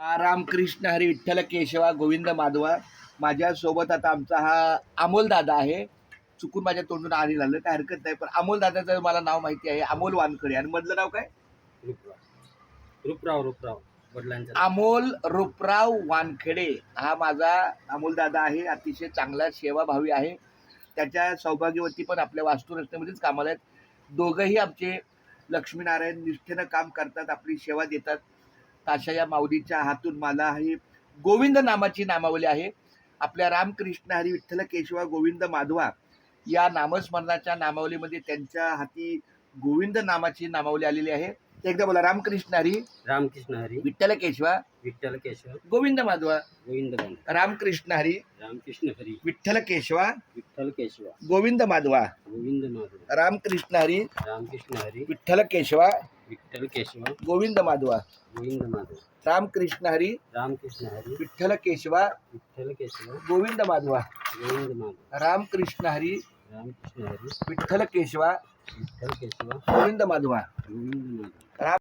रामकृष्ण हरी विठ्ठल केशवा गोविंद माधवा. माझ्यासोबत आता आमचा हा अमोल दादा आहे. चुकून माझ्या तोंडून आली झालं काय हरकत नाही, पण अमोल दादाचं मला नाव माहिती आहे, अमोल वानखडे. आणि मधलं नाव काय? रुपराव वडिलांचं. अमोल रूपराव वानखेडे हा माझा अमोल दादा आहे. अतिशय चांगला सेवाभावी आहे. त्याच्या सौभाग्यवती पण आपल्या वास्तू रचनेमध्येच कामाला आहेत. दोघंही आमचे लक्ष्मीनारायण निष्ठेनं काम करतात, आपली सेवा देतात. अशा या माऊलीच्या हातून मला ही गोविंद नामाची नामावली आहे. आपल्या रामकृष्ण हरी विठ्ठल केशवा गोविंद माधवा या नामस्मरणाच्या नामावलीमध्ये त्यांच्या हाती गोविंद नामाची नामावली आलेली आहे. एकदा बोला, रामकृष्ण हरी विठ्ठल केशवा गोविंद माधवा. रामकृष्ण हरी विठ्ठल केशवा गोविंद माधवा. रामकृष्ण हरी विठ्ठल केशवा गोविंद माधवा. रामकृष्ण हरी विठ्ठल केशवा गोविंद माधवा. रामकृष्ण हरी विठ्ठल केशवा गोविंद माधवा.